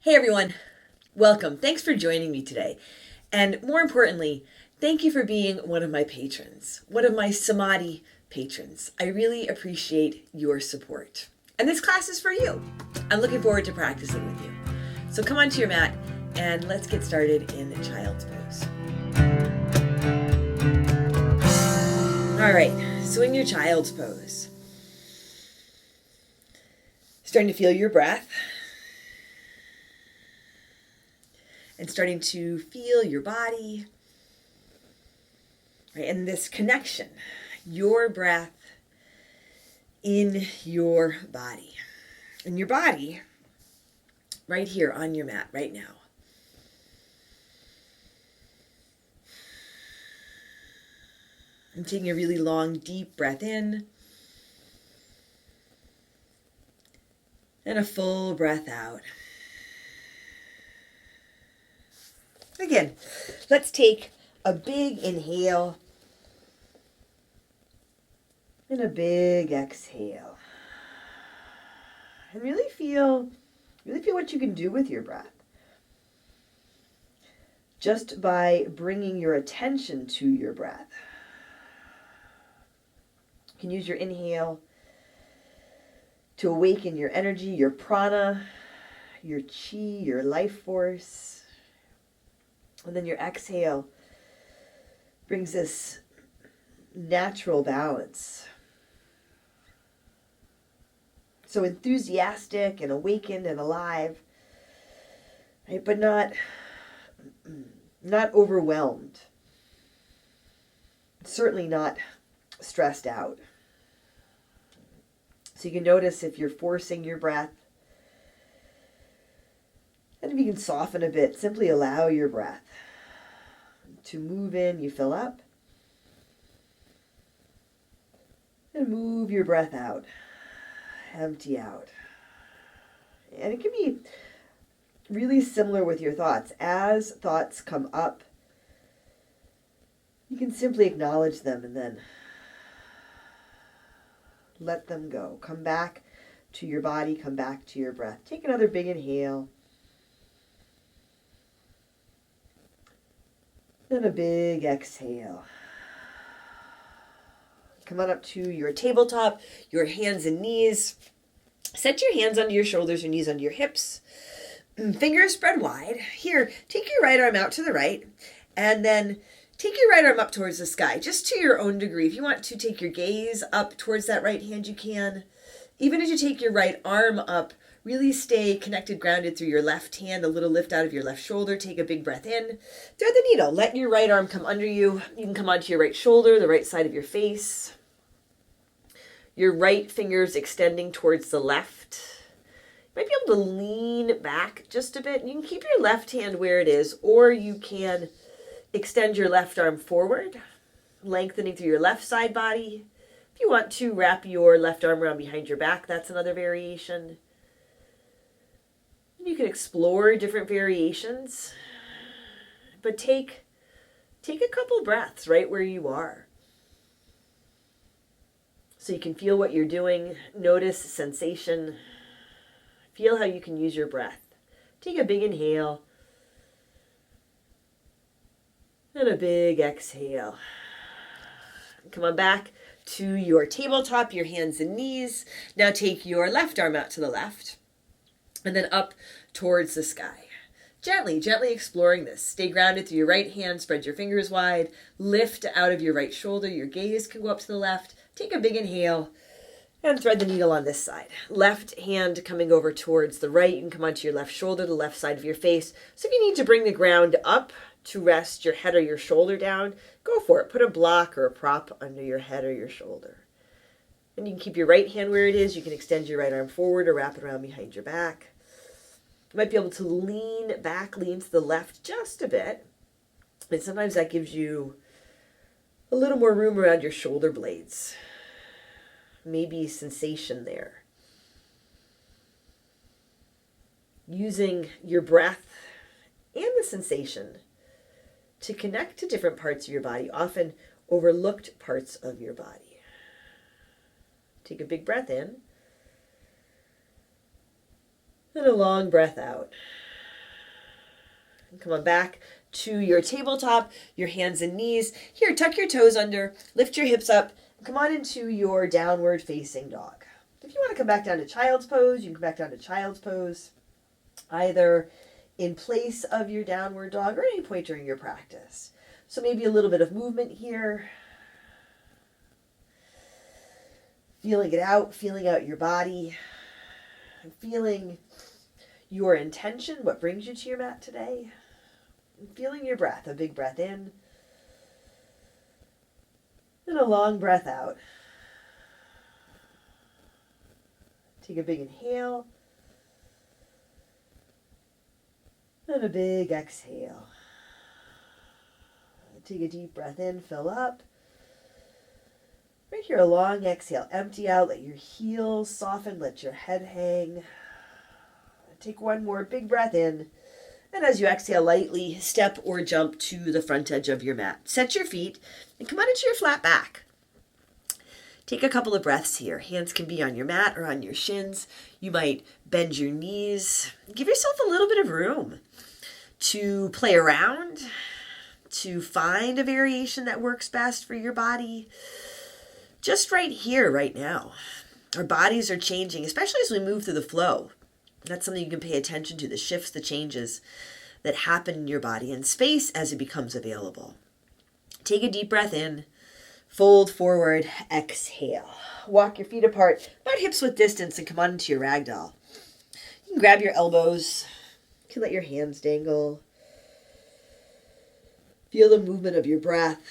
Hey everyone, welcome. Thanks for joining me today. And more importantly, thank you for being one of my patrons, one of my Samadhi patrons. I really appreciate your support. And this class is for you. I'm looking forward to practicing with you. So come onto your mat and let's get started in child's pose. All right, so in your child's pose, starting to feel your breath. And starting to feel your body, right? And this connection, your breath in your body. And your body, right here on your mat right now. I'm taking a really long, deep breath in. And a full breath out. Again, let's take a big inhale and a big exhale. And really feel what you can do with your breath. Just by bringing your attention to your breath. You can use your inhale to awaken your energy, your prana, your chi, your life force. And then your exhale brings this natural balance. So enthusiastic and awakened and alive, right? But not overwhelmed. Certainly not stressed out. So you can notice if you're forcing your breath. And if you can soften a bit, simply allow your breath to move in. You fill up. And move your breath out. Empty out. And it can be really similar with your thoughts. As thoughts come up, you can simply acknowledge them and then let them go. Come back to your body. Come back to your breath. Take another big inhale. And a big exhale. Come on up to your tabletop, your hands and knees. Set your hands under your shoulders, your knees under your hips. Fingers spread wide. Here, take your right arm out to the right. And then take your right arm up towards the sky, just to your own degree. If you want to take your gaze up towards that right hand, you can. Even as you take your right arm up, really stay connected, grounded through your left hand, a little lift out of your left shoulder. Take a big breath in. Thread the needle. Let your right arm come under you. You can come onto your right shoulder, the right side of your face. Your right fingers extending towards the left. You might be able to lean back just a bit. You can keep your left hand where it is, or you can extend your left arm forward, lengthening through your left side body. If you want to wrap your left arm around behind your back, that's another variation. You can explore different variations, but take a couple breaths right where you are. So you can feel what you're doing, notice sensation, feel how you can use your breath. Take a big inhale and a big exhale. Come on back to your tabletop, your hands and knees. Now take your left arm out to the left. And then up towards the sky. Gently exploring this. Stay grounded through your right hand. Spread your fingers wide. Lift out of your right shoulder. Your gaze can go up to the left. Take a big inhale. And thread the needle on this side. Left hand coming over towards the right. You can come onto your left shoulder, the left side of your face. So if you need to bring the ground up to rest your head or your shoulder down, go for it. Put a block or a prop under your head or your shoulder. And you can keep your right hand where it is. You can extend your right arm forward or wrap it around behind your back. You might be able to lean back, lean to the left just a bit. And sometimes that gives you a little more room around your shoulder blades. Maybe sensation there. Using your breath and the sensation to connect to different parts of your body, often overlooked parts of your body. Take a big breath in. And a long breath out. Come on back to your tabletop, your hands and knees. Here, tuck your toes under, lift your hips up, come on into your downward facing dog. If you want to come back down to child's pose, you can come back down to child's pose, either in place of your downward dog or at any point during your practice. So maybe a little bit of movement here. Feeling it out, feeling out your body, feeling your intention, what brings you to your mat today. Feeling your breath, a big breath in and a long breath out. Take a big inhale and a big exhale. Take a deep breath in, fill up. Right here, a long exhale. Empty out, let your heels soften, let your head hang. Take one more big breath in. And as you exhale lightly, step or jump to the front edge of your mat. Set your feet and come on into your flat back. Take a couple of breaths here. Hands can be on your mat or on your shins. You might bend your knees. Give yourself a little bit of room to play around, to find a variation that works best for your body. Just right here, right now. Our bodies are changing, especially as we move through the flow. That's something you can pay attention to, the shifts, the changes that happen in your body and space as it becomes available. Take a deep breath in, fold forward, exhale. Walk your feet apart, about hips width distance, and come on into your ragdoll. You can grab your elbows, you can let your hands dangle. Feel the movement of your breath,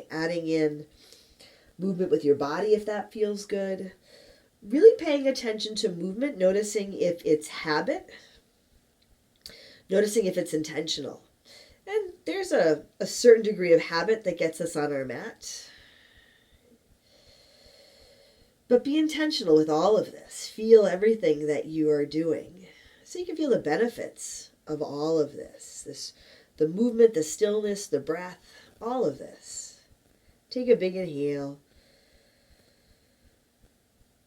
adding in movement with your body if that feels good. Really paying attention to movement, noticing if it's habit, noticing if it's intentional. And there's a certain degree of habit that gets us on our mat. But be intentional with all of this. Feel everything that you are doing so you can feel the benefits of all of this. The movement, the stillness, the breath, all of this. Take a big inhale.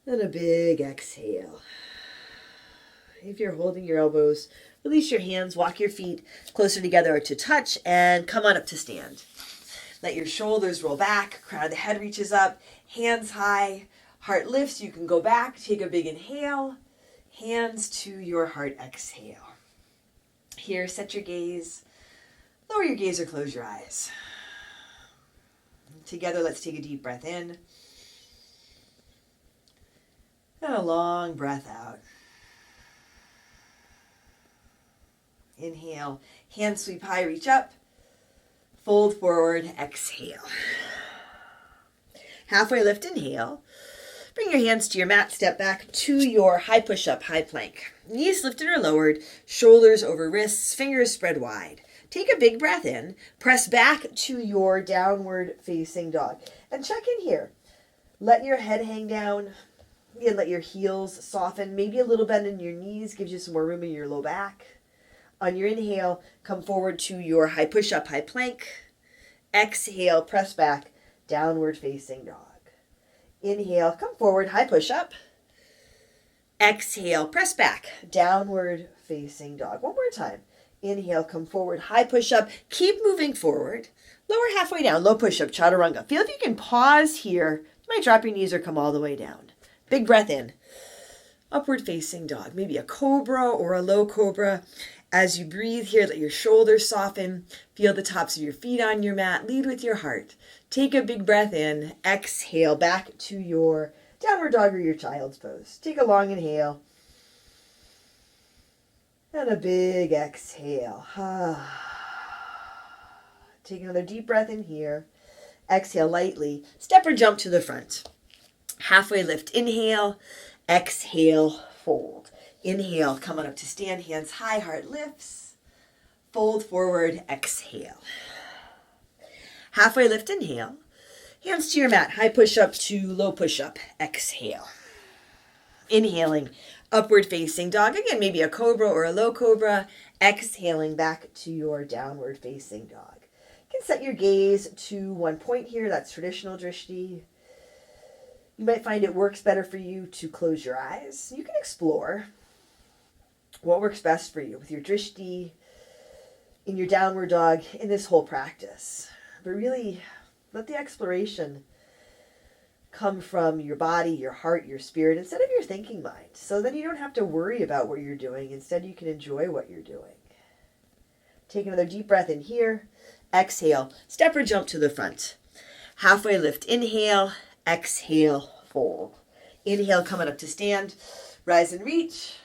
And a big exhale. If you're holding your elbows, release your hands, walk your feet closer together to touch, and come on up to stand. Let your shoulders roll back, crown of the head reaches up, hands high, heart lifts. You can go back, take a big inhale, hands to your heart, exhale. Here, set your gaze, lower your gaze or close your eyes. Together, let's take a deep breath in. And a long breath out. Inhale, hands sweep high, reach up. Fold forward, exhale. Halfway lift, inhale. Bring your hands to your mat, step back to your high push-up, high plank. Knees lifted or lowered, shoulders over wrists, fingers spread wide. Take a big breath in, press back to your downward facing dog. And check in here. Let your head hang down. Again, let your heels soften. Maybe a little bend in your knees gives you some more room in your low back. On your inhale, come forward to your high push-up, high plank. Exhale, press back, downward facing dog. Inhale, come forward, high push-up. Exhale, press back, downward facing dog. One more time. Inhale, come forward, high push-up. Keep moving forward. Lower halfway down, low push-up, chaturanga. Feel if you can pause here. You might drop your knees or come all the way down. Big breath in. Upward facing dog. Maybe a cobra or a low cobra. As you breathe here, let your shoulders soften. Feel the tops of your feet on your mat. Lead with your heart. Take a big breath in. Exhale back to your downward dog or your child's pose. Take a long inhale. And a big exhale. Take another deep breath in here. Exhale lightly. Step or jump to the front. Halfway lift. Inhale. Exhale. Fold. Inhale. Come on up to stand. Hands high. Heart lifts. Fold forward. Exhale. Halfway lift. Inhale. Hands to your mat. High push-up to low push-up. Exhale. Inhaling. Upward facing dog. Again, maybe a cobra or a low cobra. Exhaling back to your downward facing dog. You can set your gaze to one point here. That's traditional drishti. You might find it works better for you to close your eyes. You can explore. what works best for you with your drishti, in your downward dog, in this whole practice. But really, let the exploration come from your body, your heart, your spirit, instead of your thinking mind. So then you don't have to worry about what you're doing. Instead, you can enjoy what you're doing. Take another deep breath in here. Exhale, step or jump to the front. Halfway lift, inhale, exhale, fold. Inhale, coming up to stand. Rise and reach.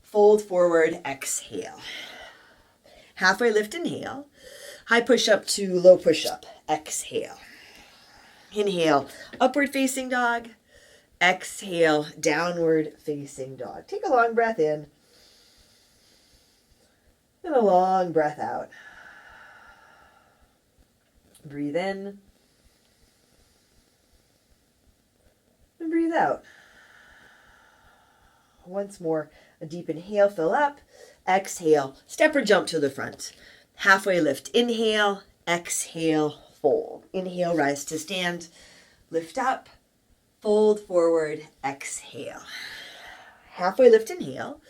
Fold forward, exhale. Halfway lift, inhale. High push up to low push up, exhale. Inhale, upward facing dog. Exhale, downward facing dog. Take a long breath in. And a long breath out. Breathe in. And breathe out. Once more, a deep inhale, fill up. Exhale, step or jump to the front. Halfway lift, inhale, exhale, fold. Inhale, rise to stand. Lift up, fold forward, exhale. Halfway lift, inhale.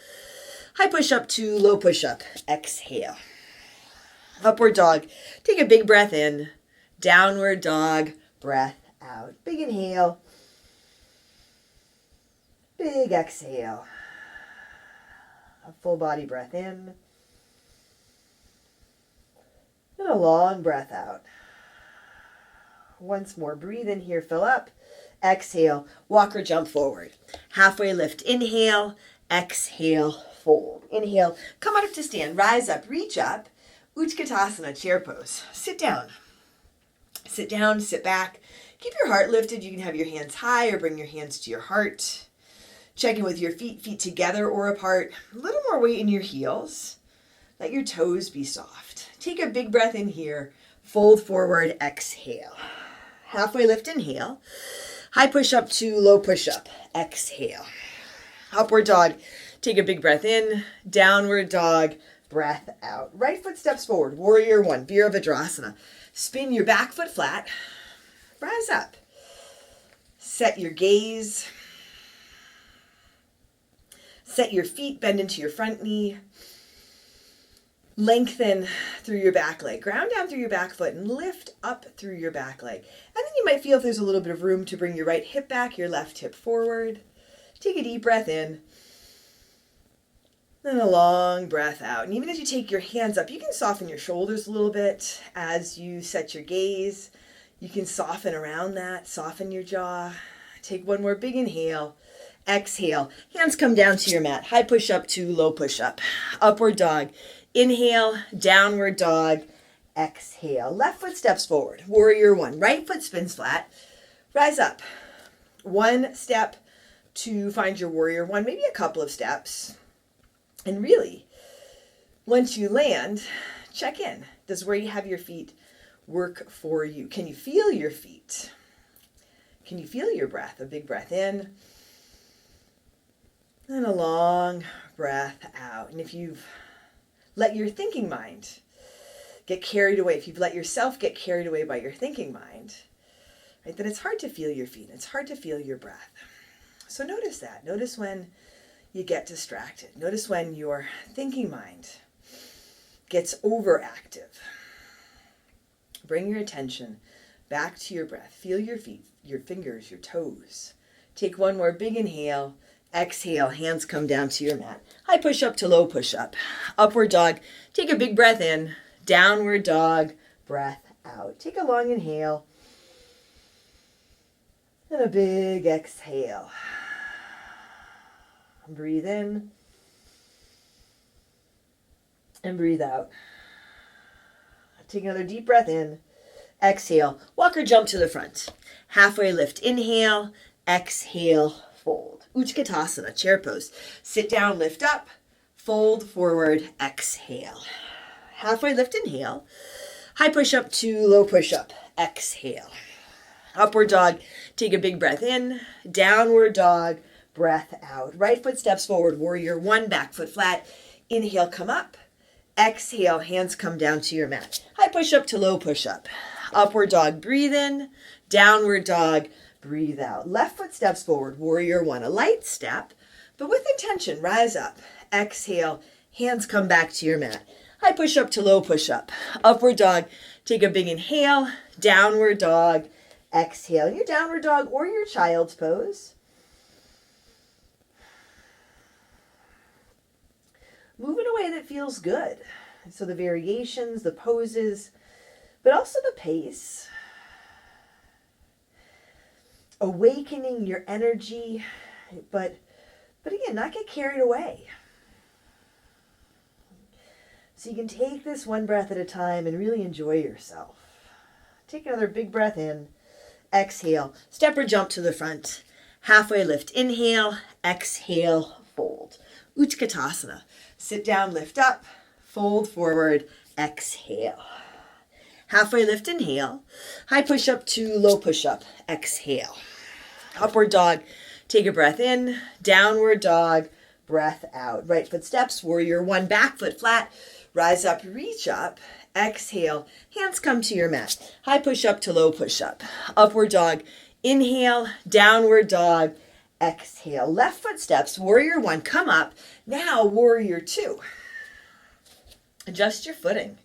High push up to low push up, exhale. Upward dog, take a big breath in. Downward dog, breath out. Big inhale. Big exhale. A full body breath in. And a long breath out. Once more, breathe in here, fill up. Exhale, walk or jump forward. Halfway lift, inhale, exhale, fold. Inhale, come out up to stand, rise up, reach up. Utkatasana, chair pose. Sit down. Sit down, sit back. Keep your heart lifted. You can have your hands high or bring your hands to your heart. Check in with your feet together or apart. A little more weight in your heels. Let your toes be soft. Take a big breath in here. Fold forward, exhale. Halfway lift, inhale. High push up to low push up, exhale. Upward dog, take a big breath in. Downward dog, breath out. Right foot steps forward, warrior one, Virabhadrasana. Spin your back foot flat. Rise up. Set your gaze. Set your feet, bend into your front knee. Lengthen through your back leg. Ground down through your back foot and lift up through your back leg. And then you might feel if there's a little bit of room to bring your right hip back, your left hip forward. Take a deep breath in. Then a long breath out. And even as you take your hands up, you can soften your shoulders a little bit as you set your gaze. You can soften around that, soften your jaw. Take one more big inhale. Exhale. Hands come down to your mat. High push up to low push up. Upward dog. Inhale, downward dog, exhale. Left foot steps forward, warrior one. Right foot spins flat, rise up. One step to find your warrior one, maybe a couple of steps. And really, once you land, check in. Does where you have your feet work for you? Can you feel your feet? Can you feel your breath? A big breath in. And a long breath out. And if you've let your thinking mind get carried away, if you've let yourself get carried away by your thinking mind, right, then it's hard to feel your feet. It's hard to feel your breath. So notice that. Notice when you get distracted. Notice when your thinking mind gets overactive. Bring your attention back to your breath. Feel your feet, your fingers, your toes. Take one more big inhale. Exhale, hands come down to your mat. High push up to low push up. Upward dog, take a big breath in. Downward dog, breath out. Take a long inhale. And a big exhale. Breathe in. And breathe out. Take another deep breath in. Exhale, walk or jump to the front. Halfway lift, inhale. Exhale, fold. Utkatasana, chair pose. Sit down, lift up, fold forward, exhale. Halfway lift, inhale. High push up to low push up, exhale. Upward dog, take a big breath in. Downward dog, breath out. Right foot steps forward, warrior one, back foot flat. Inhale, come up. Exhale, hands come down to your mat. High push up to low push up. Upward dog, breathe in. Downward dog, breathe out. Left foot steps forward, warrior one. A light step, but with intention. Rise up. exhale, hands come back to your mat. High push-up to low push-up. Upward dog, take a big inhale, downward dog, exhale. Your downward dog or your child's pose. Move in a way that feels good. So the variations, the poses, but also the pace. Awakening your energy, but again, not get carried away. So you can take this one breath at a time and really enjoy yourself. Take another big breath in. Exhale. Step or jump to the front. Halfway lift. Inhale. Exhale. Fold. Utkatasana. Sit down, lift up, fold forward, exhale. Halfway lift, inhale. High push-up to low push-up, exhale. Upward dog, take a breath in. Downward dog, breath out. Right foot steps, warrior one, back foot flat. Rise up, reach up, exhale. Hands come to your mat. High push-up to low push-up. Upward dog, inhale. Downward dog, exhale. Left foot steps, warrior one, come up. Now warrior two. Adjust your footing.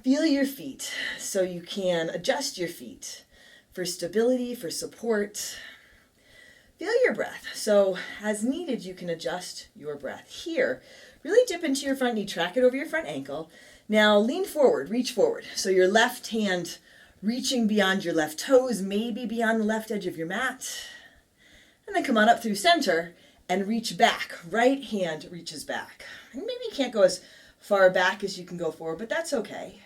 Feel your feet so you can adjust your feet for stability, for support. Feel your breath. So as needed, you can adjust your breath. Here, really dip into your front knee, track it over your front ankle. Now lean forward, reach forward. So your left hand reaching beyond your left toes, maybe beyond the left edge of your mat. And then come on up through center and reach back. Right hand reaches back. And maybe you can't go as far back as you can go forward, but that's okay.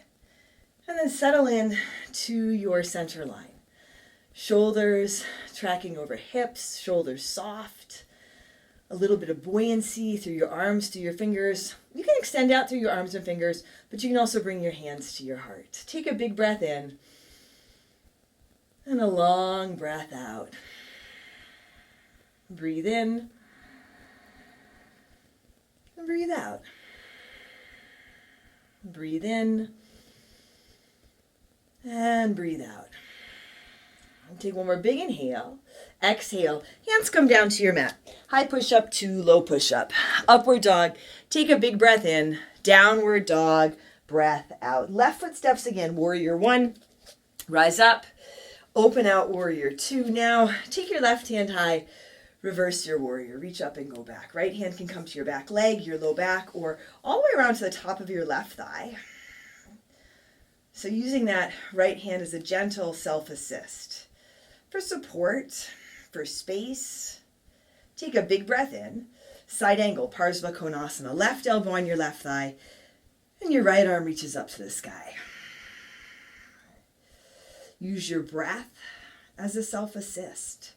And then settle in to your center line. Shoulders tracking over hips, shoulders soft. A little bit of buoyancy through your arms, through your fingers. You can extend out through your arms and fingers, but you can also bring your hands to your heart. Take a big breath in and a long breath out. Breathe in and breathe out. Breathe in and breathe out. And take one more big inhale. Exhale. Hands come down to your mat. High push-up to low push-up. Upward dog. Take a big breath in. Downward dog. Breath out. Left foot steps again. Warrior one. Rise up. Open out warrior two. Now take your left hand high. Reverse your warrior. Reach up and go back. Right hand can come to your back leg, your low back, or all the way around to the top of your left thigh. So using that right hand as a gentle self-assist. For support, for space, take a big breath in. Side angle, Parsvakonasana. Left elbow on your left thigh, and your right arm reaches up to the sky. Use your breath as a self-assist.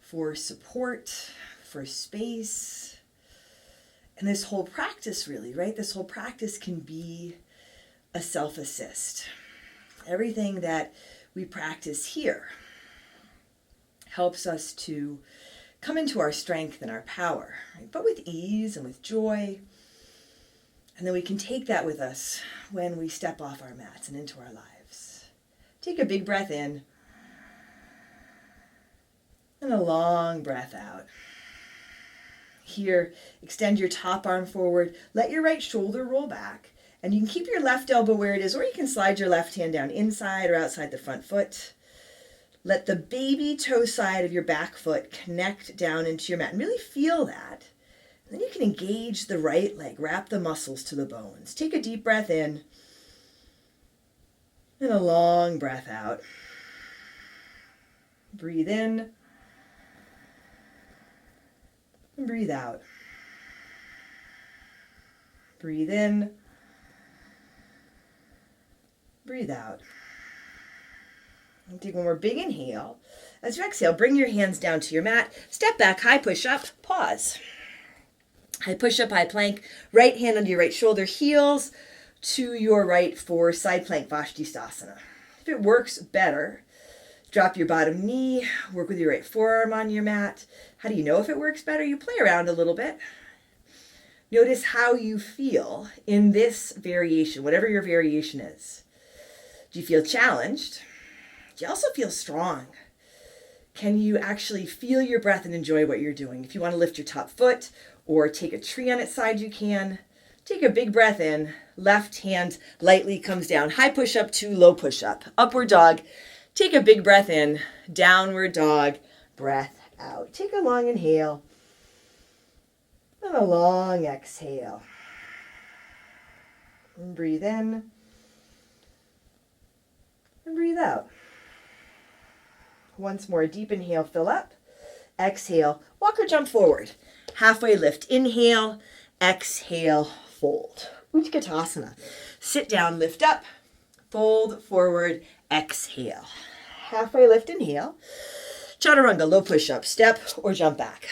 For support, for space. And this whole practice really, right? This whole practice can be a self-assist. Everything that we practice here helps us to come into our strength and our power, right? But with ease and with joy. And then we can take that with us when we step off our mats and into our lives. Take a big breath in. And a long breath out. Here, extend your top arm forward. Let your right shoulder roll back. And you can keep your left elbow where it is, or you can slide your left hand down inside or outside the front foot. Let the baby toe side of your back foot connect down into your mat. And really feel that. And then you can engage the right leg. Wrap the muscles to the bones. Take a deep breath in. And a long breath out. Breathe in. And breathe out. Breathe in. Breathe out. And take one more big inhale. As you exhale, bring your hands down to your mat. Step back, high push up, pause. High push up, high plank. Right hand under your right shoulder, heels to your right for side plank, Utkatasana. If it works better, drop your bottom knee, work with your right forearm on your mat. How do you know if it works better? You play around a little bit. Notice how you feel in this variation, whatever your variation is. Do you feel challenged? Do you also feel strong? Can you actually feel your breath and enjoy what you're doing? If you want to lift your top foot or take a tree on its side, you can. Take a big breath in. Left hand lightly comes down. High push-up to low push-up. Upward dog. Take a big breath in. Downward dog. Breath out. Take a long inhale. And a long exhale. And breathe in. And breathe out. Once more, deep inhale, fill up. Exhale, walk or jump forward. Halfway lift, inhale, exhale, fold. Utkatasana. Sit down, lift up, fold forward, exhale. Halfway lift, inhale. Chaturanga, low push-up, step or jump back.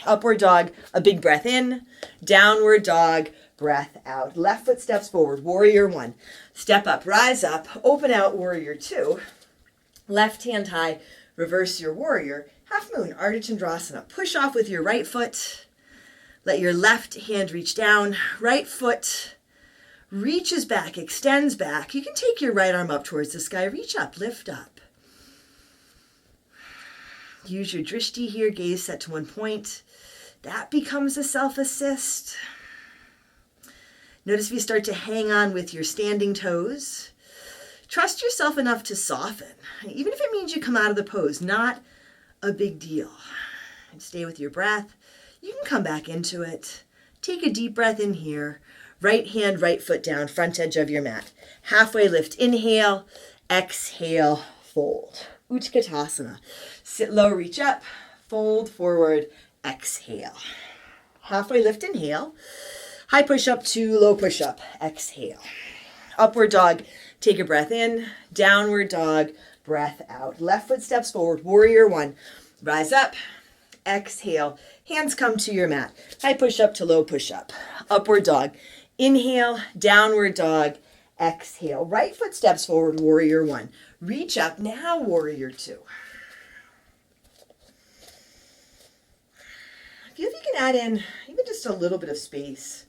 Upward dog, a big breath in. Downward dog, breath out. Left foot steps forward, warrior one. Step up, rise up, open out, warrior two. Left hand high, reverse your warrior. Half moon, Ardha Chandrasana. Push off with your right foot. Let your left hand reach down. Right foot reaches back, extends back. You can take your right arm up towards the sky. Reach up, lift up. Use your drishti here, gaze set to one point. That becomes a self-assist. Notice if you start to hang on with your standing toes. Trust yourself enough to soften. Even if it means you come out of the pose, not a big deal. And stay with your breath. You can come back into it. Take a deep breath in here. Right hand, right foot down, front edge of your mat. Halfway lift, inhale, exhale, fold. Utkatasana. Sit low, reach up, fold forward, exhale. Halfway lift, inhale. High push up to low push up, exhale. Upward dog, take a breath in. Downward dog, breath out. Left foot steps forward, warrior one. Rise up, exhale. Hands come to your mat. High push up to low push up. Upward dog, inhale, downward dog, exhale. Right foot steps forward, warrior one. Reach up, now warrior two. Feel if you can add in even just a little bit of space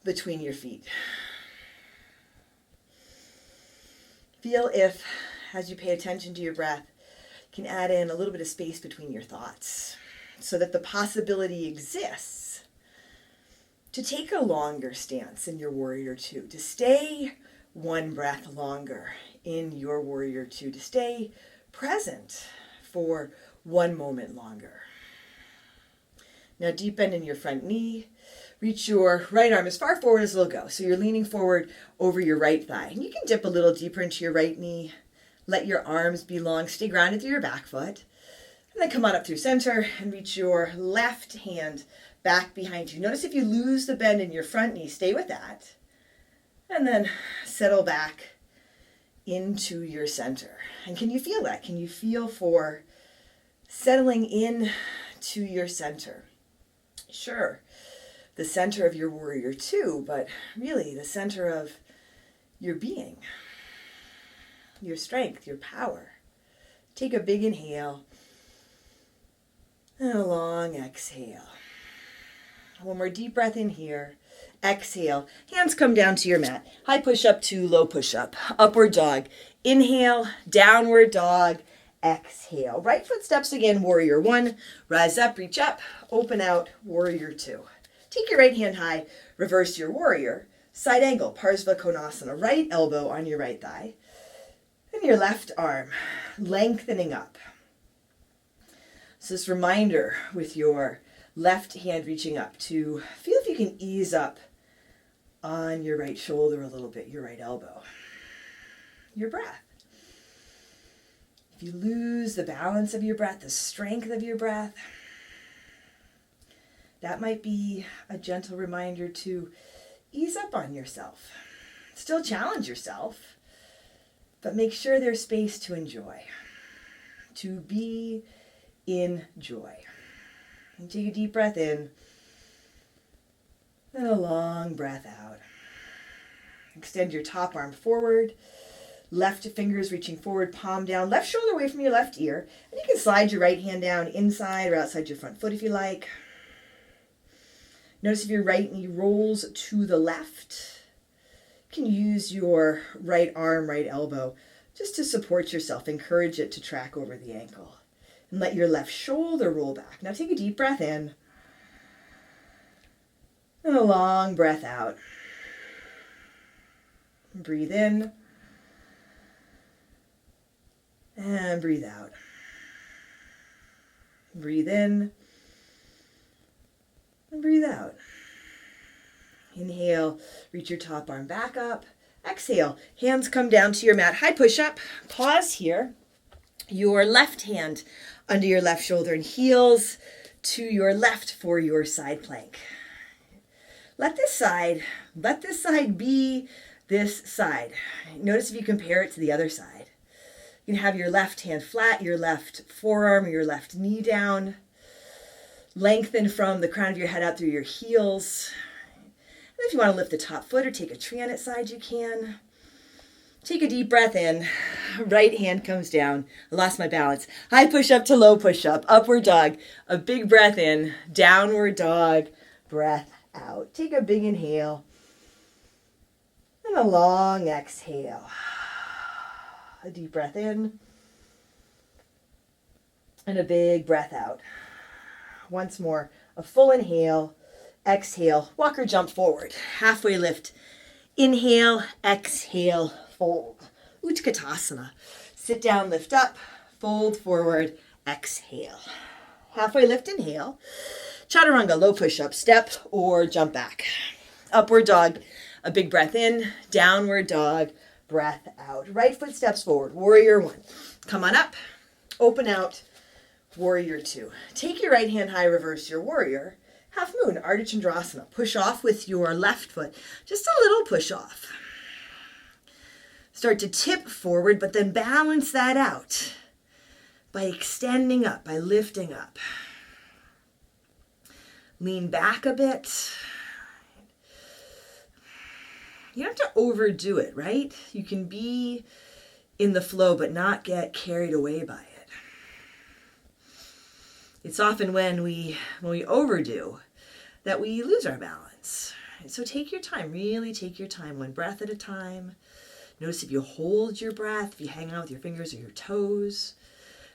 between your feet. Feel if, as you pay attention to your breath, you can add in a little bit of space between your thoughts so that the possibility exists to take a longer stance in your warrior two, to stay one breath longer in your warrior two, to stay present for one moment longer. Now deep bend in your front knee. Reach your right arm as far forward as it'll go. So you're leaning forward over your right thigh. And you can dip a little deeper into your right knee. Let your arms be long. Stay grounded through your back foot. And then come on up through center and reach your left hand back behind you. Notice if you lose the bend in your front knee, stay with that. And then settle back into your center. And can you feel that? Can you feel for settling in to your center? Sure, the center of your warrior two, but really the center of your being, your strength, your power. Take a big inhale and a long exhale. One more deep breath in here. Exhale. Hands come down to your mat. High push up to low push up. Upward dog. Inhale, downward dog. Exhale. Right foot steps again, warrior one. Rise up, reach up, open out, warrior two. Take your right hand high, reverse your warrior. Side angle, Parsvakonasana. Right elbow on your right thigh. And your left arm lengthening up. So this reminder with your left hand reaching up to feel if you can ease up on your right shoulder a little bit, your right elbow. Your breath. If you lose the balance of your breath, the strength of your breath, that might be a gentle reminder to ease up on yourself. Still challenge yourself, but make sure there's space to enjoy, to be in joy. And take a deep breath in, and a long breath out. Extend your top arm forward. Left fingers reaching forward, palm down, left shoulder away from your left ear. And you can slide your right hand down inside or outside your front foot if you like. Notice if your right knee rolls to the left. You can use your right arm, right elbow just to support yourself. Encourage it to track over the ankle. And let your left shoulder roll back. Now take a deep breath in. And a long breath out. Breathe in. And breathe out. Breathe in. And breathe out. Inhale, reach your top arm back up. Exhale, hands come down to your mat. High push-up. Pause here. Your left hand under your left shoulder and heels to your left for your side plank. Let this side be this side. Notice if you compare it to the other side. You can have your left hand flat, your left forearm, your left knee down. Lengthen from the crown of your head out through your heels. And if you want to lift the top foot or take a tree on its side, you can. Take a deep breath in. Right hand comes down. I lost my balance. High push-up to low push-up. Upward dog. A big breath in. Downward dog. Breath out. Take a big inhale. And a long exhale. A deep breath in. And a big breath out. Once more. A full inhale. Exhale. Walk or jump forward. Halfway lift. Inhale. Exhale. Fold. Utkatasana. Sit down, lift up, fold forward, exhale. Halfway lift, inhale. Chaturanga, low push-up, step or jump back. Upward dog, a big breath in, downward dog, breath out. Right foot steps forward, warrior one. Come on up, open out, warrior two. Take your right hand high, reverse your warrior. Half moon, Ardha Chandrasana. Push off with your left foot, just a little push off. Start to tip forward, but then balance that out by extending up, by lifting up. Lean back a bit. You don't have to overdo it, right? You can be in the flow, but not get carried away by it. It's often when we overdo that we lose our balance. So take your time, really take your time, one breath at a time. Notice if you hold your breath, if you hang out with your fingers or your toes.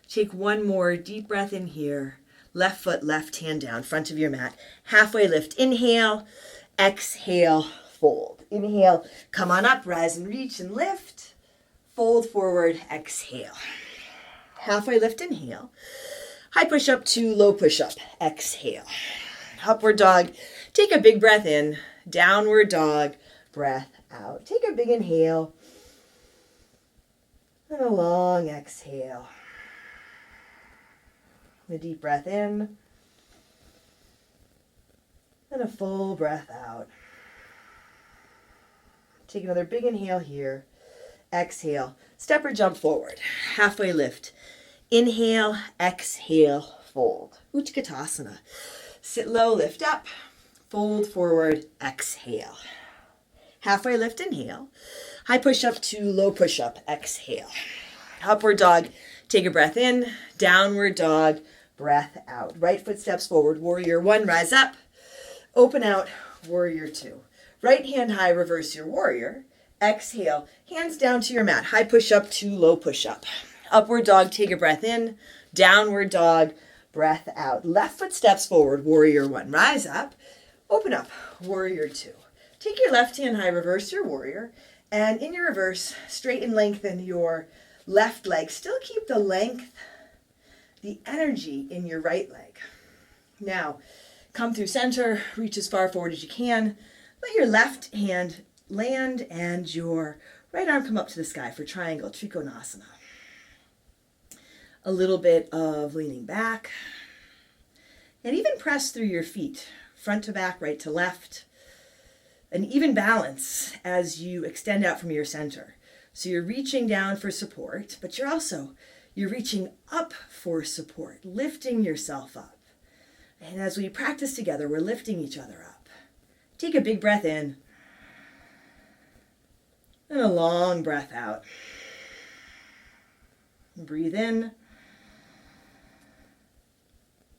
Take one more deep breath in here. Left foot, left hand down, front of your mat. Halfway lift, inhale, exhale, fold. Inhale, come on up, rise and reach and lift. Fold forward, exhale. Halfway lift, inhale. High push-up to low push-up, exhale. Upward dog, take a big breath in. Downward dog, breath out. Take a big inhale. And a long exhale. A deep breath in. And a full breath out. Take another big inhale here. Exhale. Step or jump forward. Halfway lift. Inhale, exhale, fold. Utkatasana. Sit low, lift up. Fold forward, exhale. Halfway lift, inhale. High push-up to low push-up, exhale. Upward dog, take a breath in. Downward dog, breath out. Right foot steps forward, warrior one, rise up. Open out, warrior two. Right hand high, reverse your warrior. Exhale, hands down to your mat. High push-up to low push-up. Upward dog, take a breath in. Downward dog, breath out. Left foot steps forward, warrior one, rise up. Open up, warrior two. Take your left hand high, reverse your warrior, and in your reverse, straighten, lengthen your left leg. Still keep the length, the energy in your right leg. Now, come through center, reach as far forward as you can. Let your left hand land and your right arm come up to the sky for triangle, Trikonasana. A little bit of leaning back, and even press through your feet, front to back, right to left. An even balance as you extend out from your center. So you're reaching down for support, but you're reaching up for support, lifting yourself up. And as we practice together, we're lifting each other up. Take a big breath in and a long breath out. Breathe in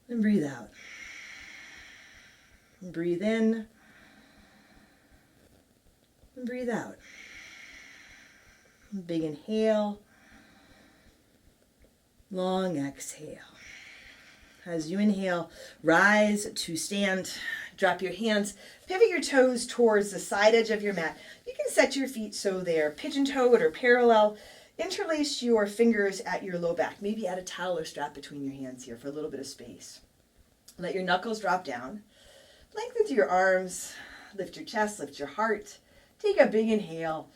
and breathe out. Breathe in and breathe out. Big inhale, long exhale. As you inhale, rise to stand. Drop your hands, pivot your toes towards the side edge of your mat. You can set your feet so they're pigeon-toed or parallel. Interlace your fingers at your low back. Maybe add a towel or strap between your hands here for a little bit of space. Let your knuckles drop down. Lengthen through your arms. Lift your chest, lift your heart. Take a big inhale.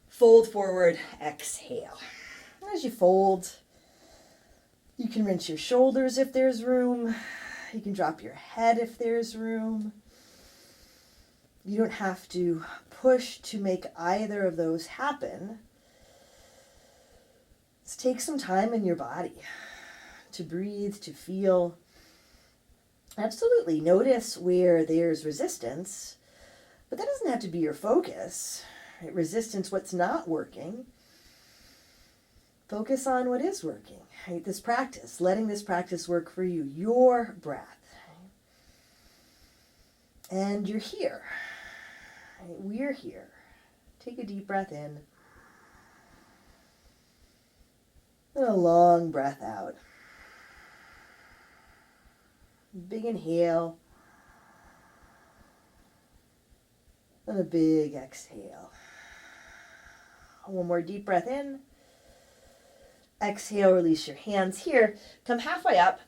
Fold forward, exhale. As you fold, you can rinse your shoulders if there's room. You can drop your head if there's room. You don't have to push to make either of those happen. Let's take some time in your body to breathe, to feel. Absolutely. Notice where there's resistance, but that doesn't have to be your focus. Right? Resistance, what's not working. Focus on what is working. Right? This practice, letting this practice work for you, your breath. Right? And you're here. Right? We're here. Take a deep breath in. And a long breath out. Big inhale. And a big exhale. One more deep breath in. Exhale, release your hands. Here, come halfway up.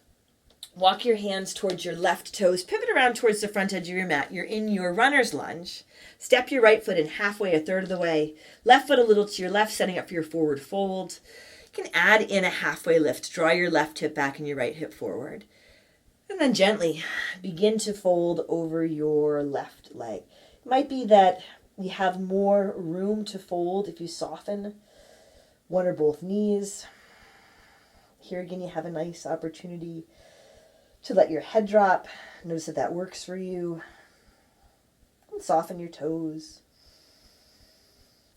Walk your hands towards your left toes. Pivot around towards the front edge of your mat. You're in your runner's lunge. Step your right foot in halfway, a third of the way. Left foot a little to your left, setting up for your forward fold. You can add in a halfway lift. Draw your left hip back and your right hip forward. And then gently begin to fold over your left leg. It might be that you have more room to fold if you soften one or both knees. Here again, you have a nice opportunity to let your head drop. Notice if that works for you. And soften your toes.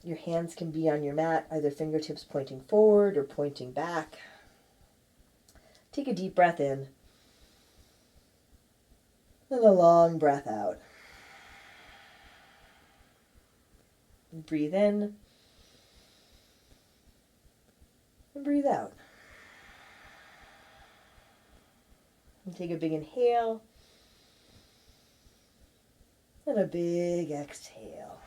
Your hands can be on your mat, either fingertips pointing forward or pointing back. Take a deep breath in. And a long breath out. Breathe in. And breathe out. And take a big inhale. And a big exhale.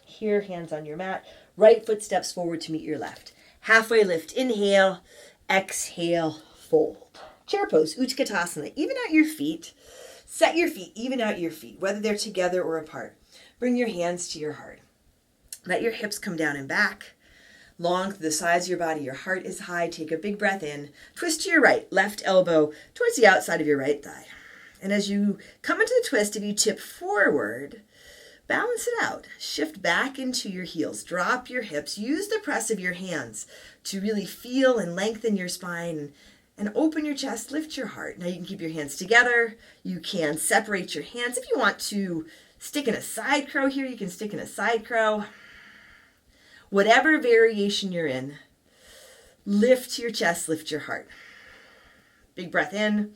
Here, hands on your mat. Right foot steps forward to meet your left. Halfway lift, inhale. Exhale, fold. Chair pose, Utkatasana. Even out your feet. Set your feet, even out your feet, whether they're together or apart. Bring your hands to your heart. Let your hips come down and back. Long through the sides of your body. Your heart is high. Take a big breath in. Twist to your right. Left elbow towards the outside of your right thigh. And as you come into the twist, if you tip forward, balance it out. Shift back into your heels. Drop your hips. Use the press of your hands to really feel and lengthen your spine and open your chest. Lift your heart. Now you can keep your hands together. You can separate your hands. If you want to stick in a side crow here, you can stick in a side crow. Whatever variation you're in, lift your chest, lift your heart. Big breath in.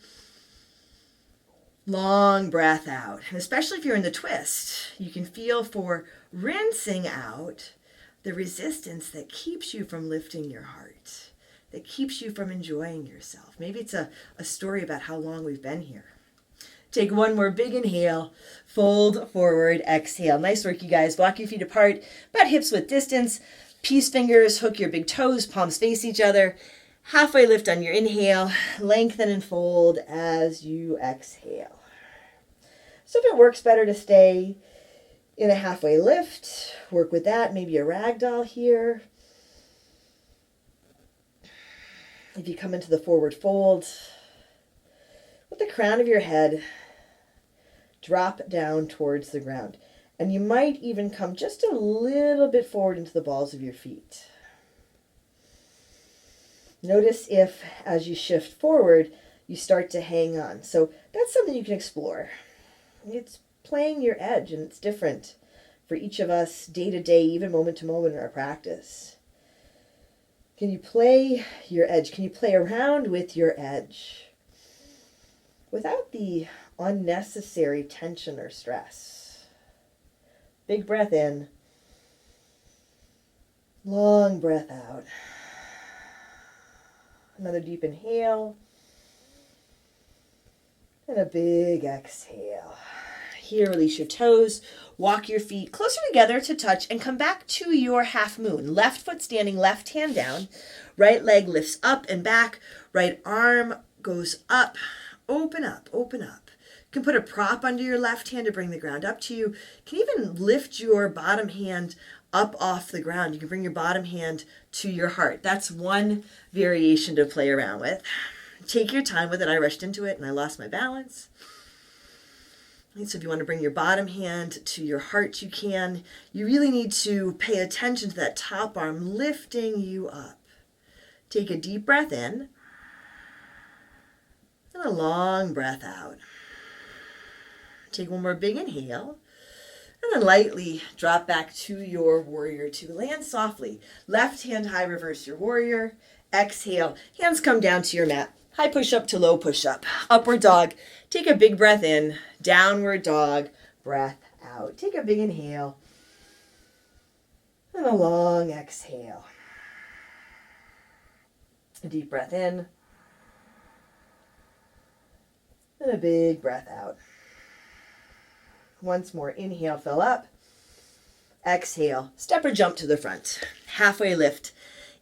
Long breath out. And especially if you're in the twist, you can feel for rinsing out the resistance that keeps you from lifting your heart, that keeps you from enjoying yourself. Maybe it's a story about how long we've been here. Take one more big inhale, fold forward, exhale. Nice work, you guys. Walk your feet apart, about hips width distance. Peace fingers, hook your big toes, palms face each other. Halfway lift on your inhale, lengthen and fold as you exhale. So if it works better to stay in a halfway lift, work with that. Maybe a ragdoll here. If you come into the forward fold, with the crown of your head, drop down towards the ground. And you might even come just a little bit forward into the balls of your feet. Notice if, as you shift forward, you start to hang on. So that's something you can explore. It's playing your edge, and it's different for each of us day to day, even moment to moment in our practice. Can you play your edge? Can you play around with your edge without the unnecessary tension or stress? Big breath in. Long breath out. Another deep inhale. And a big exhale. Here, release your toes. Walk your feet closer together to touch and come back to your half moon. Left foot standing, left hand down. Right leg lifts up and back. Right arm goes up. Open up, open up. You can put a prop under your left hand to bring the ground up to you. You can even lift your bottom hand up off the ground. You can bring your bottom hand to your heart. That's one variation to play around with. Take your time with it. I rushed into it and I lost my balance. So if you want to bring your bottom hand to your heart, you can. You really need to pay attention to that top arm lifting you up. Take a deep breath in and a long breath out. Take one more big inhale. And then lightly drop back to your warrior two. Land softly. Left hand high, reverse your warrior. Exhale. Hands come down to your mat. High push-up to low push-up. Upward dog. Take a big breath in. Downward dog. Breath out. Take a big inhale. And a long exhale. A deep breath in. And a big breath out. Once more, inhale, fill up. Exhale, step or jump to the front. Halfway lift.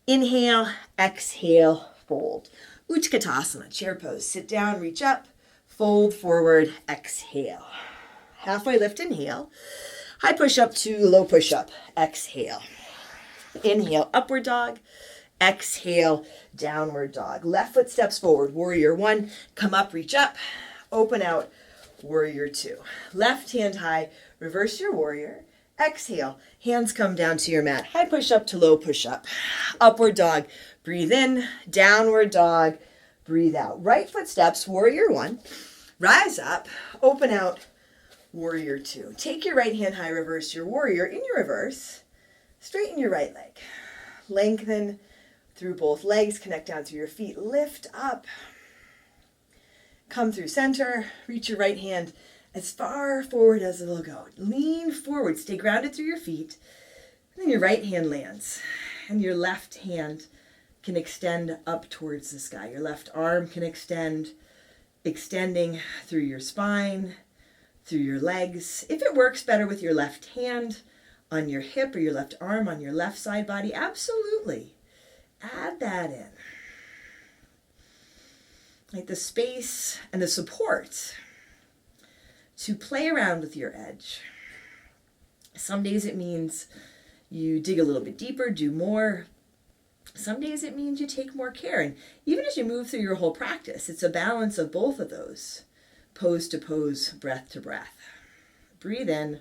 Inhale, exhale, fold. Utkatasana, chair pose. Sit down, reach up, fold forward, exhale. Halfway lift, inhale. High push up to low push up, exhale. Inhale, upward dog. Exhale, downward dog. Left foot steps forward, warrior one. Come up, reach up, open out. Warrior two. Left hand high, reverse your warrior. Exhale, hands come down to your mat. High push up to low push up. Upward dog, breathe in. Downward dog, breathe out. Right foot steps, warrior one. Rise up, open out, warrior two. Take your right hand high, reverse your warrior. In your reverse, straighten your right leg. Lengthen through both legs, connect down through your feet. Lift up. Come through center, reach your right hand as far forward as it'll go. Lean forward, stay grounded through your feet. And then your right hand lands and your left hand can extend up towards the sky. Your left arm can extend, extending through your spine, through your legs. If it works better with your left hand on your hip or your left arm on your left side body, absolutely. Add that in. Like the space and the support to play around with your edge. Some days it means you dig a little bit deeper, do more. Some days it means you take more care. And even as you move through your whole practice, it's a balance of both of those. Pose to pose, breath to breath. Breathe in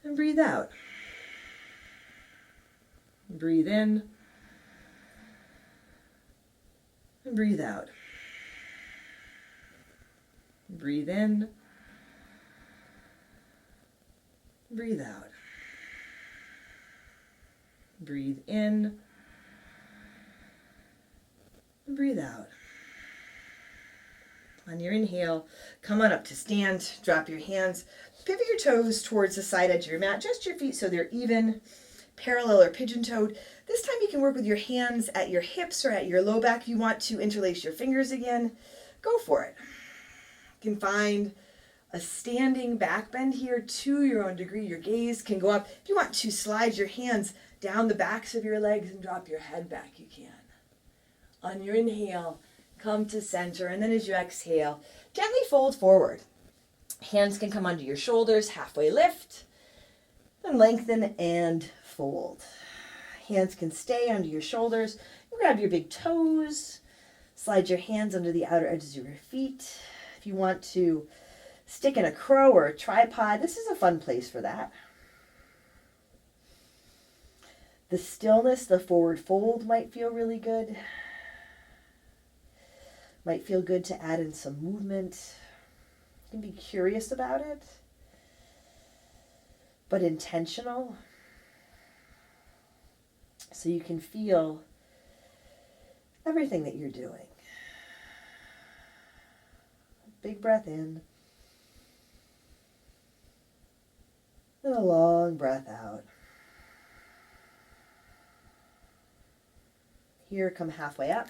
and breathe out. Breathe in. And breathe out. Breathe in. Breathe out. Breathe in. And breathe out. On your inhale, come on up to stand. Drop your hands. Pivot your toes towards the side edge of your mat. Just your feet so they're even, parallel or pigeon-toed. This time you can work with your hands at your hips or at your low back. If you want to interlace your fingers again, go for it. You can find a standing back bend here to your own degree. Your gaze can go up. If you want to slide your hands down the backs of your legs and drop your head back, you can. On your inhale, come to center. And then as you exhale, gently fold forward. Hands can come under your shoulders, halfway lift. Then lengthen and fold. Hands can stay under your shoulders. You grab your big toes. Slide your hands under the outer edges of your feet. If you want to stick in a crow or a tripod, this is a fun place for that. The stillness, the forward fold might feel really good. Might feel good to add in some movement. You can be curious about it, but intentional. So you can feel everything that you're doing. Big breath in. And a long breath out. Here, come halfway up.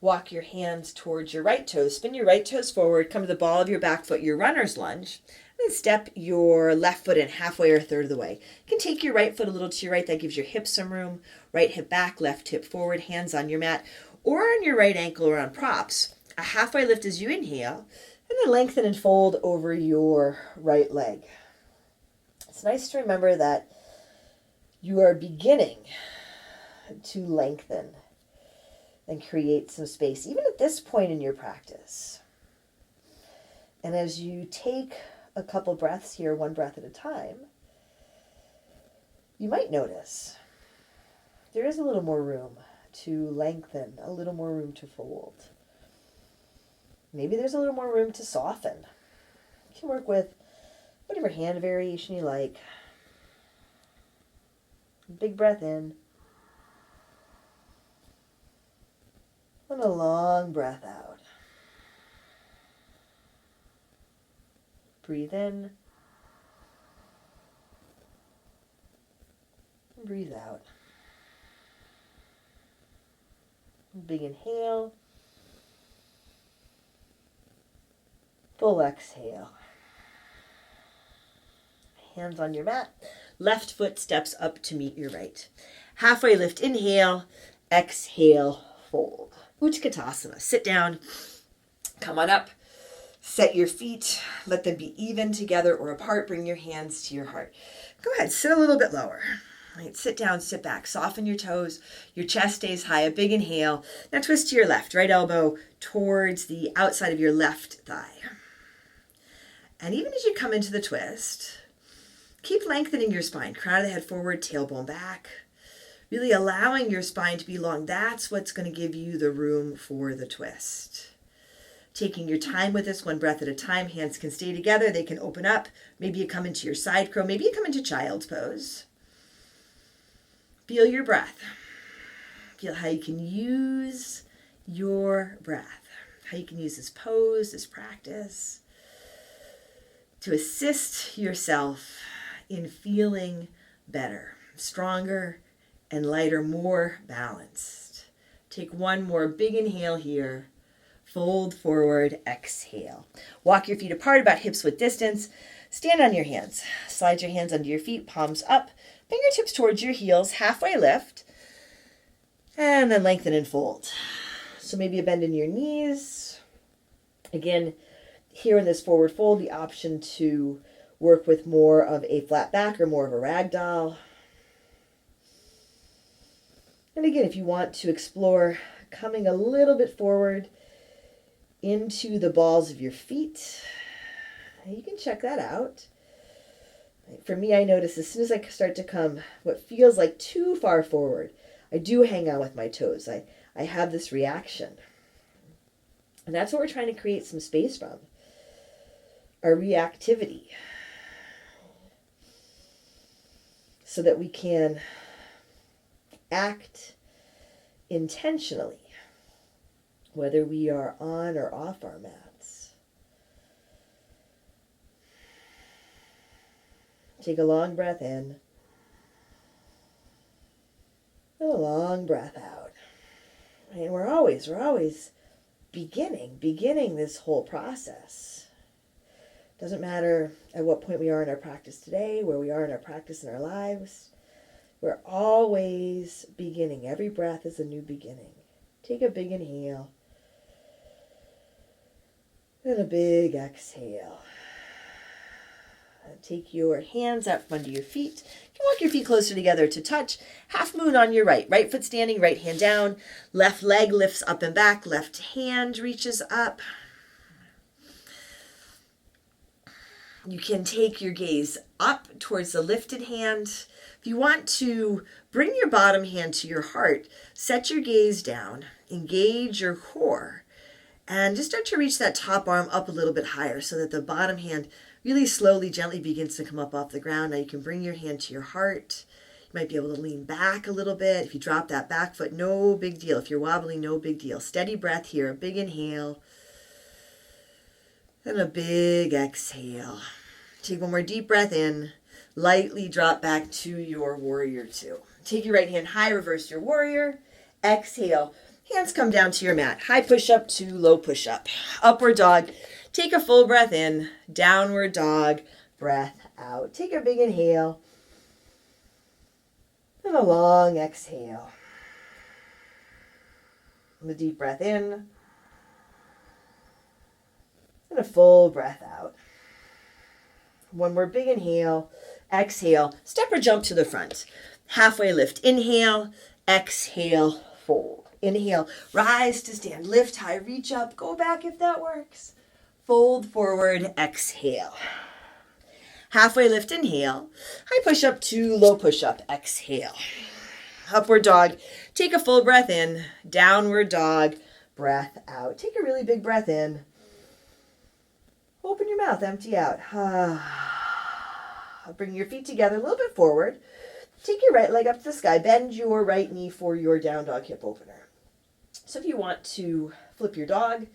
Walk your hands towards your right toes. Spin your right toes forward. Come to the ball of your back foot, your runner's lunge. And then step your left foot in halfway or a third of the way. You can take your right foot a little to your right. That gives your hips some room. Right hip back, left hip forward, hands on your mat or on your right ankle or on props. A halfway lift as you inhale, and then lengthen and fold over your right leg. It's nice to remember that you are beginning to lengthen and create some space, even at this point in your practice. And as you take a couple breaths here, one breath at a time, you might notice there is a little more room to lengthen, a little more room to fold. Maybe there's a little more room to soften. You can work with whatever hand variation you like. Big breath in. And a long breath out. Breathe in. And breathe out. Big inhale. Full exhale. Hands on your mat. Left foot steps up to meet your right. Halfway lift, inhale. Exhale, fold. Utkatasana. Sit down. Come on up. Set your feet. Let them be even together or apart. Bring your hands to your heart. Go ahead. Sit a little bit lower. Right, sit down, sit back. Soften your toes. Your chest stays high. A big inhale. Now twist to your left. Right elbow towards the outside of your left thigh. And even as you come into the twist, keep lengthening your spine. Crown of the head forward, tailbone back. Really allowing your spine to be long. That's what's going to give you the room for the twist. Taking your time with this, one breath at a time. Hands can stay together. They can open up. Maybe you come into your side crow. Maybe you come into child's pose. Feel your breath. Feel how you can use your breath. How you can use this pose, this practice, to assist yourself in feeling better, stronger, and lighter, more balanced. Take one more big inhale here. Fold forward, exhale. Walk your feet apart, about hips width distance. Stand on your hands. Slide your hands under your feet, palms up, fingertips towards your heels, halfway lift, and then lengthen and fold. So maybe a bend in your knees. Again, here in this forward fold, the option to work with more of a flat back or more of a ragdoll. And again, if you want to explore coming a little bit forward into the balls of your feet, you can check that out. For me, I notice as soon as I start to come what feels like too far forward, I do hang on with my toes. I have this reaction. And that's what we're trying to create some space from. Our reactivity. So that we can act intentionally, whether we are on or off our mats. Take a long breath in and a long breath out. And we're always beginning this whole process. Doesn't matter at what point we are in our practice today, where we are in our practice in our lives. We're always beginning. Every breath is a new beginning. Take a big inhale. And a big exhale. And take your hands out from under your feet. You can walk your feet closer together to touch. Half moon on your right. Right foot standing, right hand down. Left leg lifts up and back. Left hand reaches up. You can take your gaze up towards the lifted hand. If you want to bring your bottom hand to your heart, set your gaze down, engage your core, and just start to reach that top arm up a little bit higher so that the bottom hand really slowly, gently begins to come up off the ground. Now you can bring your hand to your heart. You might be able to lean back a little bit. If you drop that back foot, no big deal. If you're wobbly, no big deal. Steady breath here, a big inhale, and a big exhale. Take one more deep breath in. Lightly drop back to your warrior two. Take your right hand high, reverse your warrior. Exhale. Hands come down to your mat. High push-up to low push-up. Upward dog. Take a full breath in. Downward dog. Breath out. Take a big inhale. And a long exhale. And a deep breath in. And a full breath out. One more big inhale. Exhale. Step or jump to the front. Halfway lift. Inhale. Exhale. Fold. Inhale, rise to stand, lift high, reach up, go back if that works. Fold forward, exhale. Halfway lift, inhale. High push up to low push up, exhale. Upward dog, take a full breath in. Downward dog, breath out. Take a really big breath in. Open your mouth, empty out. Bring your feet together a little bit forward. Take your right leg up to the sky. Bend your right knee for your down dog hip opener. So if you want to flip your dog,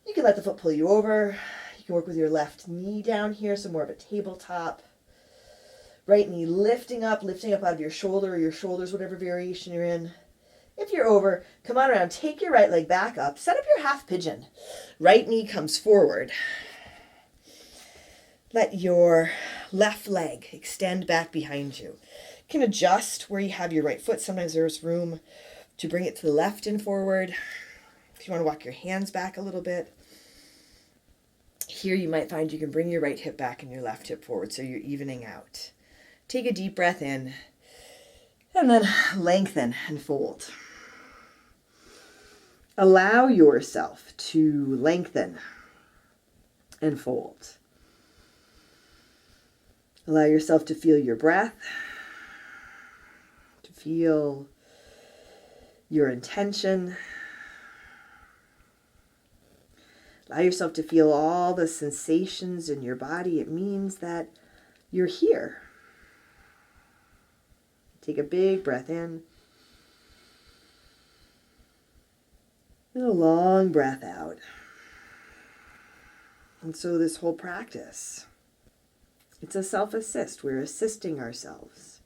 you can let the foot pull you over. You can work with your left knee down here, so more of a tabletop. Right knee lifting up out of your shoulder or your shoulders, whatever variation you're in. If you're over, come on around. Take your right leg back up. Set up your half pigeon. Right knee comes forward. Let your left leg extend back behind you. You can adjust where you have your right foot. Sometimes there's room to bring it to the left and forward. If you want to walk your hands back a little bit. Here you might find you can bring your right hip back and your left hip forward so you're evening out. Take a deep breath in and then lengthen and fold. Allow yourself to lengthen and fold. Allow yourself to feel your breath, to feel your intention. Allow yourself to feel all the sensations in your body. It means that you're here. Take a big breath in. And a long breath out. And so this whole practice, it's a self-assist. We're assisting ourselves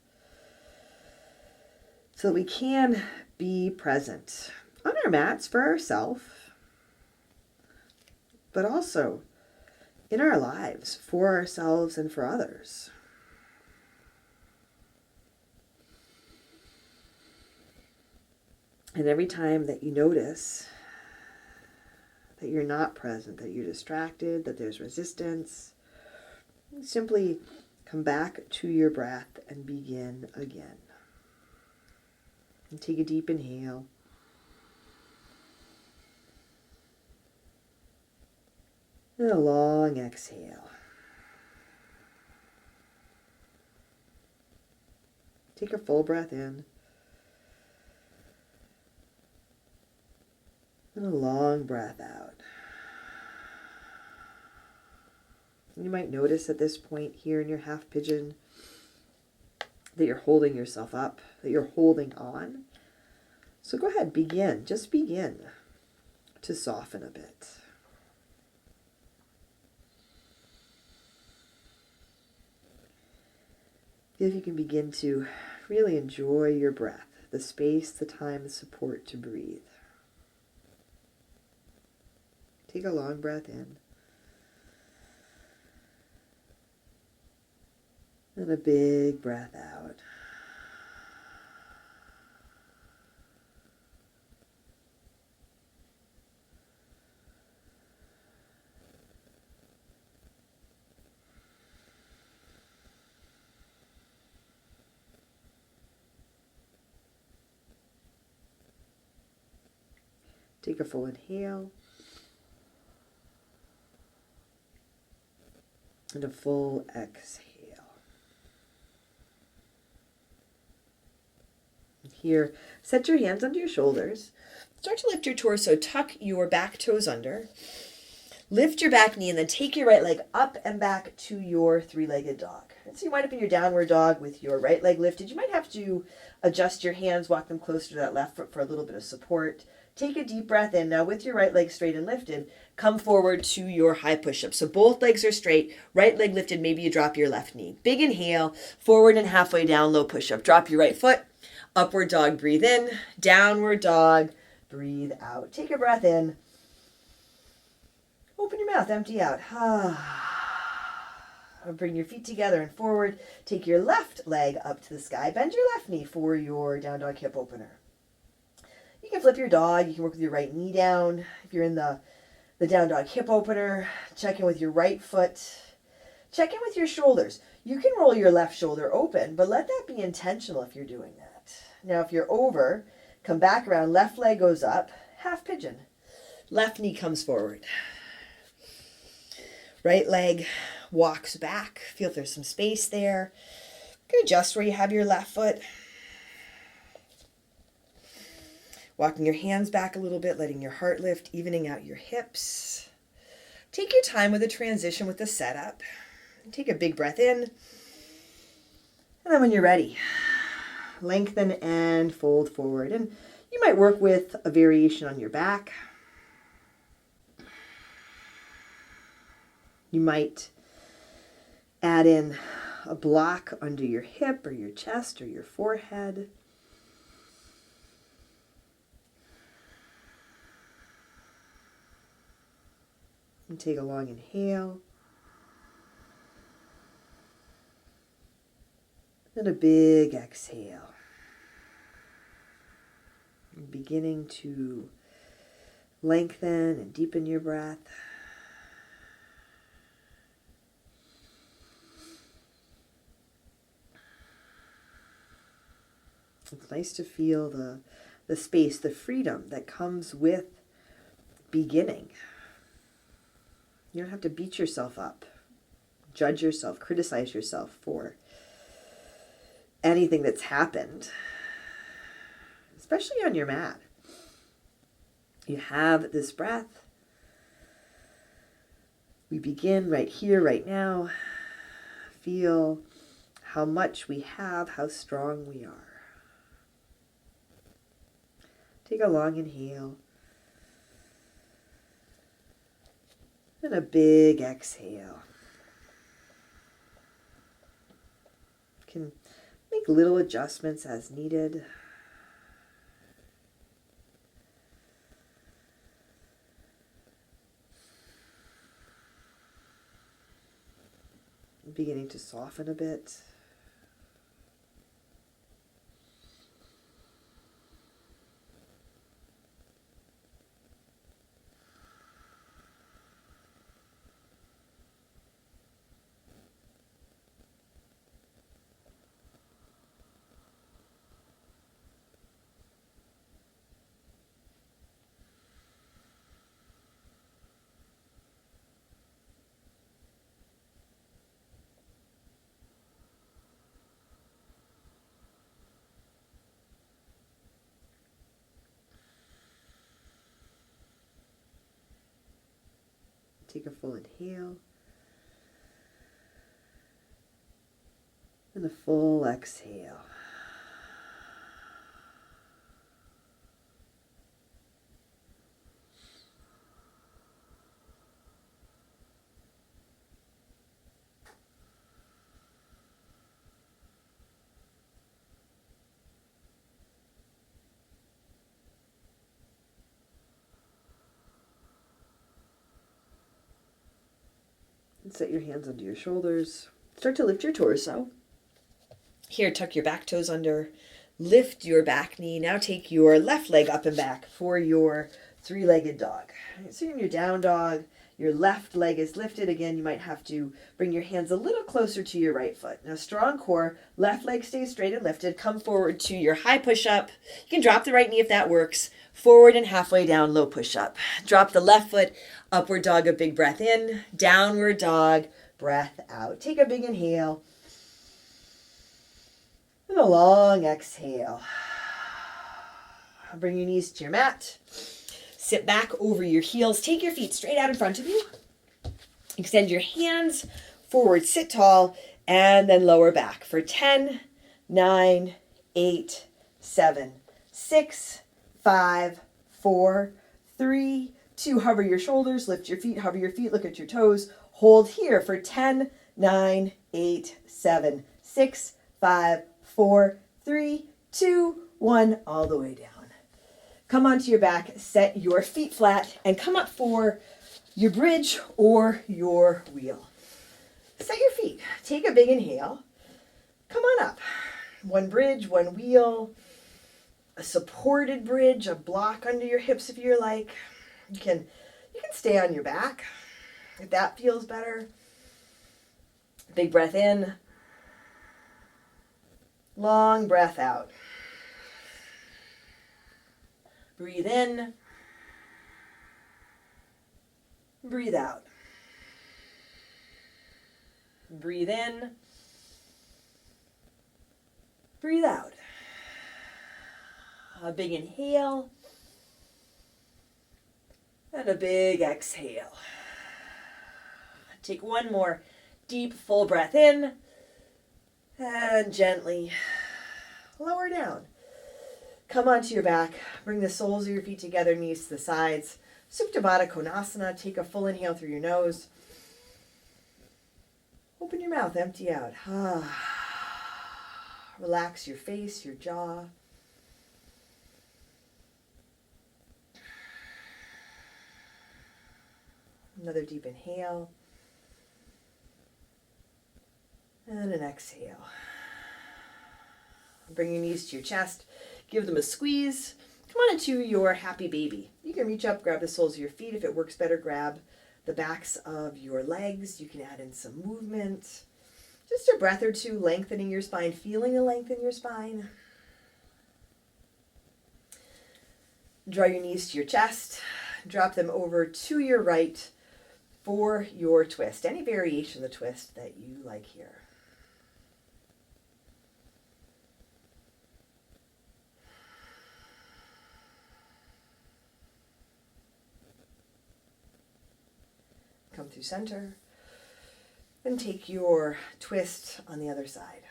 so that we can be present on our mats for ourselves, but also in our lives for ourselves and for others. And every time that you notice that you're not present, that you're distracted, that there's resistance, simply come back to your breath and begin again. And take a deep inhale. And a long exhale. Take a full breath in. And a long breath out. You might notice at this point here in your half pigeon that you're holding yourself up, that you're holding on. So go ahead, begin. Just begin to soften a bit. Feel if you can begin to really enjoy your breath, the space, the time, the support to breathe. Take a long breath in. And a big breath out. Take a full inhale. And a full exhale. Here, set your hands under your shoulders. Start to lift your torso, tuck your back toes under. Lift your back knee and then take your right leg up and back to your three-legged dog. And so you wind up in your downward dog with your right leg lifted. You might have to adjust your hands, walk them closer to that left foot for a little bit of support. Take a deep breath in. Now with your right leg straight and lifted, come forward to your high push-up. So both legs are straight, right leg lifted, maybe you drop your left knee. Big inhale, forward and halfway down, low push-up. Drop your right foot, upward dog, breathe in, downward dog, breathe out. Take a breath in. Open your mouth, empty out. Bring your feet together and forward. Take your left leg up to the sky. Bend your left knee for your down dog hip opener. You can flip your dog. You can work with your right knee down. If you're in the down dog hip opener, check in with your right foot. Check in with your shoulders. You can roll your left shoulder open, but let that be intentional if you're doing that. Now, if you're over, come back around. Left leg goes up. Half pigeon. Left knee comes forward. Right leg walks back. Feel if there's some space there. You can adjust where you have your left foot. Walking your hands back a little bit, letting your heart lift, evening out your hips. Take your time with the transition with the setup. Take a big breath in. And then when you're ready, lengthen and fold forward. And you might work with a variation on your back. You might add in a block under your hip or your chest or your forehead. And take a long inhale. And a big exhale. And beginning to lengthen and deepen your breath. It's nice to feel the space, the freedom that comes with beginning. You don't have to beat yourself up, judge yourself, criticize yourself for anything that's happened, especially on your mat. You have this breath. We begin right here, right now. Feel how much we have, how strong we are. Take a long inhale. And a big exhale. You can make little adjustments as needed. Beginning to soften a bit. Take a full inhale and a full exhale. And set your hands under your shoulders. Start to lift your torso. Here, tuck your back toes under. Lift your back knee. Now take your left leg up and back for your three-legged dog. So you're in your down dog. Your left leg is lifted. Again, you might have to bring your hands a little closer to your right foot. Now, strong core. Left leg stays straight and lifted. Come forward to your high push-up. You can drop the right knee if that works. Forward and halfway down, low push-up. Drop the left foot. Upward dog, a big breath in. Downward dog, breath out. Take a big inhale. And a long exhale. Bring your knees to your mat. Sit back over your heels. Take your feet straight out in front of you. Extend your hands forward. Sit tall. And then lower back for 10, 9, 8, 7, 6, 5, 4, 3, 2. Hover your shoulders. Lift your feet. Hover your feet. Look at your toes. Hold here for 10, 9, 8, 7, 6, 5, 4, 3, 2, 1. All the way down. Come onto your back, set your feet flat, and come up for your bridge or your wheel. Set your feet. Take a big inhale. Come on up. One bridge, one wheel, a supported bridge, a block under your hips if you're like. You can stay on your back if that feels better. Big breath in. Long breath out. Breathe in. Breathe out. Breathe in. Breathe out. A big inhale. And a big exhale. Take one more deep, full breath in. And gently lower down. Come onto your back. Bring the soles of your feet together, knees to the sides. Utkatasana. Take a full inhale through your nose. Open your mouth, empty out. Relax your face, your jaw. Another deep inhale. And an exhale. Bring your knees to your chest. Give them a squeeze. Come on into your happy baby. You can reach up, grab the soles of your feet. If it works better, grab the backs of your legs. You can add in some movement. Just a breath or two, lengthening your spine, feeling the length in your spine. Draw your knees to your chest. Drop them over to your right for your twist. Any variation of the twist that you like here. Come through center. And take your twist on the other side.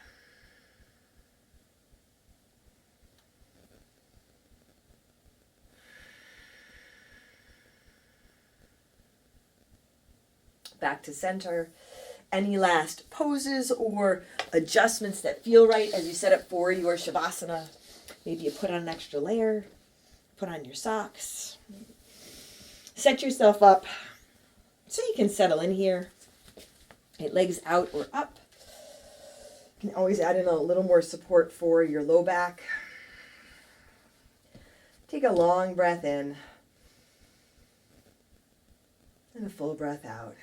Back to center. Any last poses or adjustments that feel right as you set up for your Shavasana? Maybe you put on an extra layer, put on your socks. Set yourself up so you can settle in here. Legs out or up. You can always add in a little more support for your low back. Take a long breath in and a full breath out.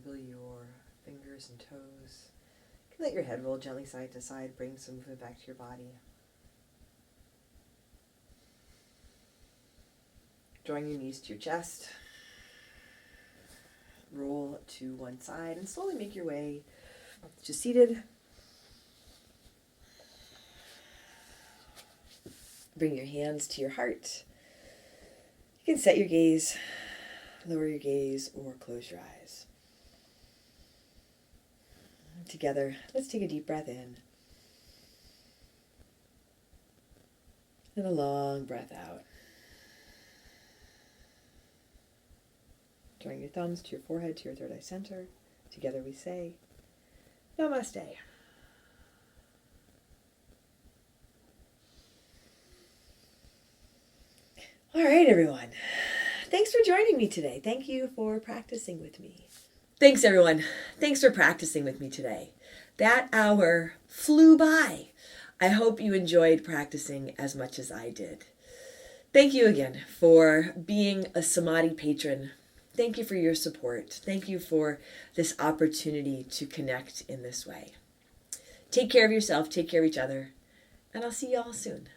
wiggle your fingers and toes. You can let your head roll gently side to side, bring some movement back to your body. Drawing your knees to your chest. Roll to one side and slowly make your way to seated. Bring your hands to your heart. You can set your gaze, lower your gaze, or close your eyes. Together, let's take a deep breath in. And a long breath out. Drawing your thumbs to your forehead, to your third eye center. Together we say, Namaste. All right, everyone. Thanks for joining me today. Thank you for practicing with me. Thanks, everyone. Thanks for practicing with me today. That hour flew by. I hope you enjoyed practicing as much as I did. Thank you again for being a Samadhi patron. Thank you for your support. Thank you for this opportunity to connect in this way. Take care of yourself, take care of each other, and I'll see you all soon.